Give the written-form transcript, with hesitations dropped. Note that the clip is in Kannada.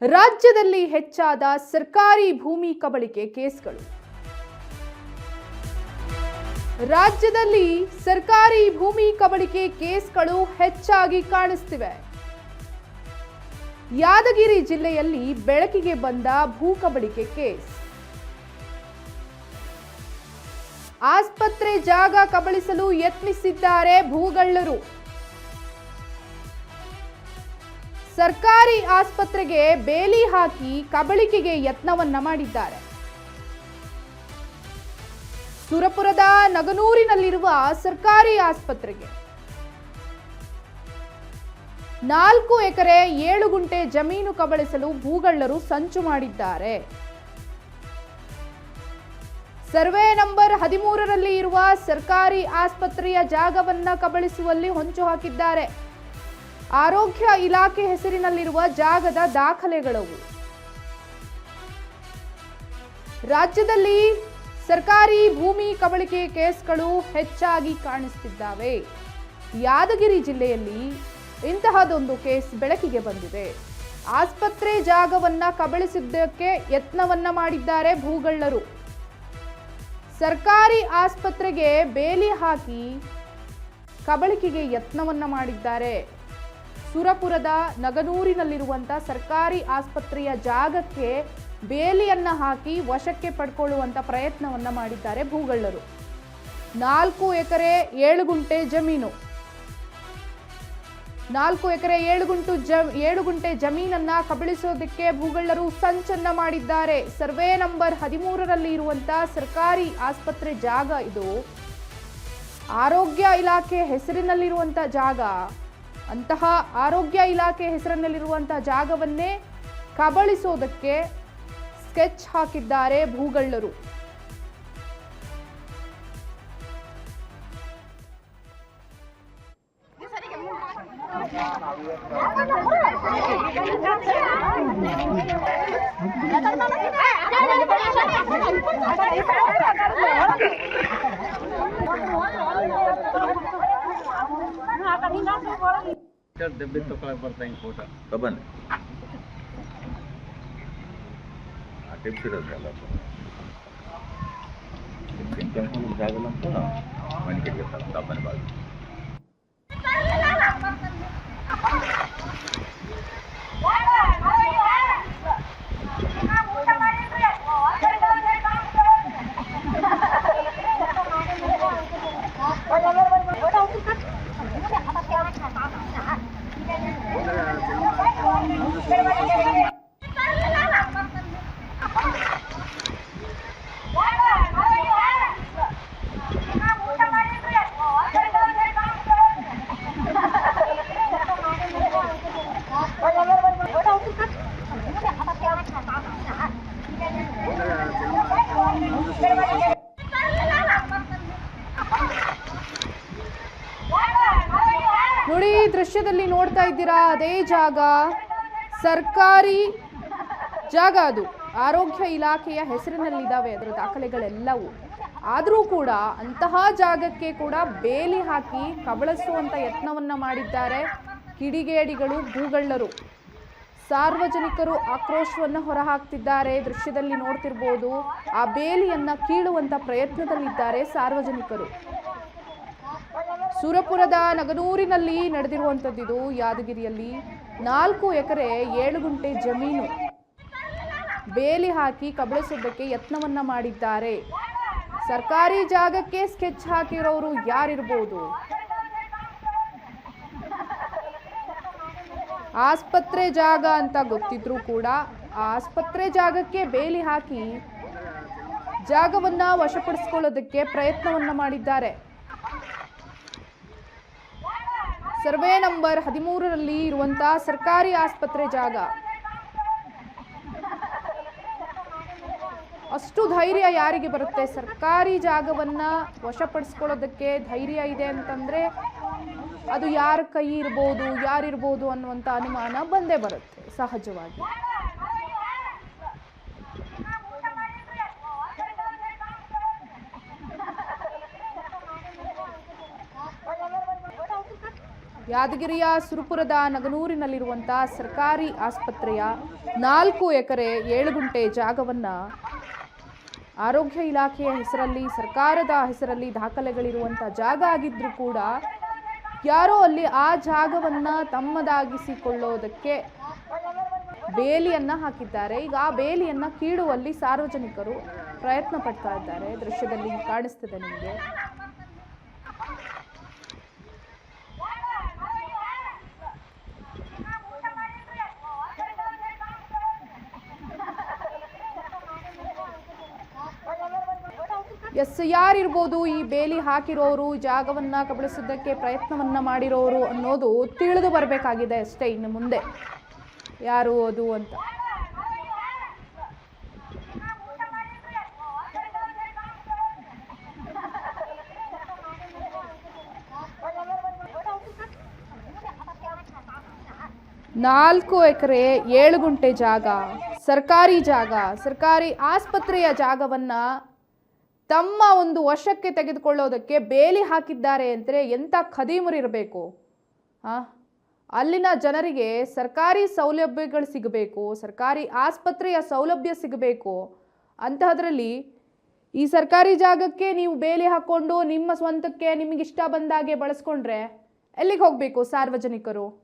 ರಾಜ್ಯದಲ್ಲಿ ಹೆಚ್ಚಾದ ಸರ್ಕಾರಿ ಭೂಮಿ ಕಬಳಿಕೆ ಕೇಸ್ಗಳು. ರಾಜ್ಯದಲ್ಲಿ ಸರ್ಕಾರಿ ಭೂಮಿ ಕಬಳಿಕೆ ಕೇಸ್ಗಳು ಹೆಚ್ಚಾಗಿ ಕಾಣಿಸ್ತಿವೆ. ಯಾದಗಿರಿ ಜಿಲ್ಲೆಯಲ್ಲಿ ಬೆಳಕಿಗೆ ಬಂದ ಭೂ ಕಬಳಿಕೆ ಕೇಸ್. ಆಸ್ಪತ್ರೆ ಜಾಗ ಕಬಳಿಸಲು ಯತ್ನಿಸಿದ್ದಾರೆ ಭೂಗಳ್ಳರು. ಸರ್ಕಾರಿ ಆಸ್ಪತ್ರೆಗೆ ಬೇಲಿ ಹಾಕಿ ಕಬಳಿಕೆಗೆ ಯತ್ನವನ್ನ ಮಾಡಿದ್ದಾರೆ. ಸುರಪುರದ ನಗನೂರಿನಲ್ಲಿರುವ ಸರ್ಕಾರಿ ಆಸ್ಪತ್ರೆಗೆ 4 ಎಕರೆ 7 ಗುಂಟೆ ಜಮೀನು ಕಬಳಿಸಲು ಭೂಗಳ್ಳರು ಸಂಚು ಮಾಡಿದ್ದಾರೆ. ಸರ್ವೆ ನಂಬರ್ 13ರಲ್ಲಿ ಇರುವ ಸರ್ಕಾರಿ ಆಸ್ಪತ್ರೆಯ ಜಾಗವನ್ನ ಕಬಳಿಸುವಲ್ಲಿ ಹೊಂಚು ಹಾಕಿದ್ದಾರೆ. ಆರೋಗ್ಯ ಇಲಾಖೆ ಹೆಸರಿನಲ್ಲಿರುವ ಜಾಗದ ದಾಖಲೆಗಳವು. ರಾಜ್ಯದಲ್ಲಿ ಸರ್ಕಾರಿ ಭೂಮಿ ಕಬಳಿಕೆ ಕೇಸ್ಗಳು ಹೆಚ್ಚಾಗಿ ಕಾಣಿಸುತ್ತಿದ್ದಾವೆ. ಯಾದಗಿರಿ ಜಿಲ್ಲೆಯಲ್ಲಿ ಇಂತಹದೊಂದು ಕೇಸ್ ಬೆಳಕಿಗೆ ಬಂದಿದೆ. ಆಸ್ಪತ್ರೆ ಜಾಗವನ್ನ ಕಬಳಿಸಿದ್ದಕ್ಕೆ ಯತ್ನವನ್ನ ಮಾಡಿದ್ದಾರೆ ಭೂಗಳ್ಳರು. ಸರ್ಕಾರಿ ಆಸ್ಪತ್ರೆಗೆ ಬೇಲಿ ಹಾಕಿ ಕಬಳಿಕೆಗೆ ಯತ್ನವನ್ನ ಮಾಡಿದ್ದಾರೆ. ಸುರಪುರದ ನಗನೂರಿನಲ್ಲಿರುವಂತಹ ಸರ್ಕಾರಿ ಆಸ್ಪತ್ರೆಯ ಜಾಗಕ್ಕೆ ಬೇಲಿಯನ್ನ ಹಾಕಿ ವಶಕ್ಕೆ ಪಡ್ಕೊಳ್ಳುವಂತ ಪ್ರಯತ್ನವನ್ನ ಮಾಡಿದ್ದಾರೆ ಭೂಗಳ್ಳರು. 4 ಎಕರೆ 7 ಗುಂಟೆ ಜಮೀನು 4 ಎಕರೆ 7 ಗುಂಟೆ ಜಮೀನನ್ನ ಕಬಳಿಸೋದಕ್ಕೆ ಭೂಗಳ್ಳರು ಸಂಚನ್ನ ಮಾಡಿದ್ದಾರೆ. ಸರ್ವೆ ನಂಬರ್ 13ರಲ್ಲಿ ಇರುವಂತಹ ಸರ್ಕಾರಿ ಆಸ್ಪತ್ರೆ ಜಾಗ ಇದು. ಆರೋಗ್ಯ ಇಲಾಖೆ ಹೆಸರಿನಲ್ಲಿರುವಂತಹ ಜಾಗ. ಅಂತಹ ಆರೋಗ್ಯ ಇಲಾಖೆ ಹೆಸರಿನಲ್ಲಿರುವಂತಹ ಜಾಗವನ್ನೇ ಕಬಳಿಸೋದಕ್ಕೆ ಸ್ಕೆಚ್ ಹಾಕಿದ್ದಾರೆ ಭೂಗಳ್ಳರು. ಡಬ್ಬಿ ತಗೊಳಕ್ ಬರ್ತಾ ಹಿಂಗೆ ಫೋಟೋ ತಗೊಂಡು ಆ ಟಿಪ್ಸ್ ಇರೋದ್ರಲ್ಲ ಜಾಗಲ್ಲ ಅಂತ ಮನೆ ತಪ್ಪನೆ ಬಾಳ ನೋಡಿ, ದೃಶ್ಯದಲ್ಲಿ ನೋಡ್ತಾ ಇದ್ದೀರಾ, ಅದೇ ಜಾಗ ಸರ್ಕಾರಿ ಜಾಗ. ಅದು ಆರೋಗ್ಯ ಇಲಾಖೆಯ ಹೆಸರಿನಲ್ಲಿದ್ದಾವೆ ಅದರ ದಾಖಲೆಗಳೆಲ್ಲವೂ. ಆದರೂ ಕೂಡ ಅಂತಹ ಜಾಗಕ್ಕೆ ಕೂಡ ಬೇಲಿ ಹಾಕಿ ಕಬಳಿಸುವಂತ ಯತ್ನವನ್ನ ಮಾಡಿದ್ದಾರೆ ಕಿಡಿಗೇಡಿಗಳು, ಭೂಗಳ್ಳರು. ಸಾರ್ವಜನಿಕರು ಆಕ್ರೋಶವನ್ನು ಹೊರಹಾಕ್ತಿದ್ದಾರೆ. ದೃಶ್ಯದಲ್ಲಿ ನೋಡ್ತಿರ್ಬೋದು, ಆ ಬೇಲಿಯನ್ನ ಕೀಳುವಂತ ಪ್ರಯತ್ನದಲ್ಲಿದ್ದಾರೆ ಸಾರ್ವಜನಿಕರು. ಸುರಪುರದ ನಗನೂರಿನಲ್ಲಿ ನಡೆದಿರುವಂಥದ್ದಿದು. ಯಾದಗಿರಿಯಲ್ಲಿ 4 ಎಕರೆ 7 ಗುಂಟೆ ಜಮೀನು ಬೇಲಿ ಹಾಕಿ ಕಬಳಿಸೋದಕ್ಕೆ ಯತ್ನವನ್ನ ಮಾಡಿದ್ದಾರೆ. ಸರ್ಕಾರಿ ಜಾಗಕ್ಕೆ ಸ್ಕೆಚ್ ಹಾಕಿರೋರು ಯಾರಿರ್ಬೋದು? ಆಸ್ಪತ್ರೆ ಜಾಗ ಅಂತ ಗೊತ್ತಿದ್ರೂ ಕೂಡ ಆಸ್ಪತ್ರೆ ಜಾಗಕ್ಕೆ ಬೇಲಿ ಹಾಕಿ ಜಾಗವನ್ನ ವಶಪಡಿಸಿಕೊಳ್ಳೋದಕ್ಕೆ ಪ್ರಯತ್ನವನ್ನ ಮಾಡಿದ್ದಾರೆ. ಸರ್ವೆ ನಂಬರ್ 13ರಲ್ಲಿ ಇರುವಂತಹ ಸರ್ಕಾರಿ ಆಸ್ಪತ್ರೆ ಜಾಗ. ಅಷ್ಟು ಧೈರ್ಯ ಯಾರಿಗೆ ಬರುತ್ತೆ? ಸರ್ಕಾರಿ ಜಾಗವನ್ನ ವಶಪಡಿಸ್ಕೊಳ್ಳೋದಕ್ಕೆ ಧೈರ್ಯ ಇದೆ ಅಂತಂದ್ರೆ ಅದು ಯಾರ ಕೈ ಇರ್ಬೋದು, ಯಾರಿರ್ಬೋದು ಅನ್ನುವಂಥ ಅನುಮಾನ ಬಂದೇ ಬರುತ್ತೆ ಸಹಜವಾಗಿ. ಯಾದಗಿರಿಯ ಸುರಪುರದ ನಗನೂರಿನಲ್ಲಿರುವಂತಹ ಸರ್ಕಾರಿ ಆಸ್ಪತ್ರೆಯ 4 ಎಕರೆ 7 ಗುಂಟೆ ಜಾಗವನ್ನು ಆರೋಗ್ಯ ಇಲಾಖೆಯ ಹೆಸರಲ್ಲಿ, ಸರ್ಕಾರದ ಹೆಸರಲ್ಲಿ ದಾಖಲೆಗಳಿರುವಂಥ ಜಾಗ ಆಗಿದ್ರೂ ಕೂಡ ಯಾರೋ ಅಲ್ಲಿ ಆ ಜಾಗವನ್ನು ತಮ್ಮದಾಗಿಸಿಕೊಳ್ಳೋದಕ್ಕೆ ಬೇಲಿಯನ್ನು ಹಾಕಿದ್ದಾರೆ. ಈಗ ಆ ಬೇಲಿಯನ್ನು ಕೀಳುವಲ್ಲಿ ಸಾರ್ವಜನಿಕರು ಪ್ರಯತ್ನ ಪಡ್ತಾ ಇದ್ದಾರೆ. ದೃಶ್ಯದಲ್ಲಿ ಕಾಣಿಸ್ತಿದೆ ನಿಮಗೆ. ಯಾರಿರ್ಬೋದು ಈ ಬೇಲಿ ಹಾಕಿರೋರು, ಜಾಗವನ್ನ ಕಬಳಿಸೋದಕ್ಕೆ ಪ್ರಯತ್ನವನ್ನ ಮಾಡಿರೋರು ಅನ್ನೋದು ತಿಳಿದು ಬರಬೇಕಾಗಿದೆ ಅಷ್ಟೇ. ಇನ್ನು ಮುಂದೆ ಯಾರು ಅದು ಅಂತ. ನಾಲ್ಕು ಎಕರೆ 7 ಗುಂಟೆ ಜಾಗ, ಸರ್ಕಾರಿ ಜಾಗ, ಸರ್ಕಾರಿ ಆಸ್ಪತ್ರೆಯ ಜಾಗವನ್ನ ತಮ್ಮ ಒಂದು ವಶಕ್ಕೆ ತೆಗೆದುಕೊಳ್ಳೋದಕ್ಕೆ ಬೇಲಿ ಹಾಕಿದ್ದಾರೆ ಅಂದರೆ ಎಂಥ ಖದೀಮರಿರಬೇಕು. ಅಲ್ಲಿನ ಜನರಿಗೆ ಸರ್ಕಾರಿ ಸೌಲಭ್ಯಗಳು ಸಿಗಬೇಕು, ಸರ್ಕಾರಿ ಆಸ್ಪತ್ರೆಯ ಸೌಲಭ್ಯ ಸಿಗಬೇಕು. ಅಂತಹದ್ರಲ್ಲಿ ಈ ಸರ್ಕಾರಿ ಜಾಗಕ್ಕೆ ನೀವು ಬೇಲಿ ಹಾಕ್ಕೊಂಡು ನಿಮ್ಮ ಸ್ವಂತಕ್ಕೆ ನಿಮಗಿಷ್ಟ ಬಂದಾಗೆ ಬಳಸ್ಕೊಂಡ್ರೆ ಎಲ್ಲಿಗೆ ಹೋಗಬೇಕು ಸಾರ್ವಜನಿಕರು?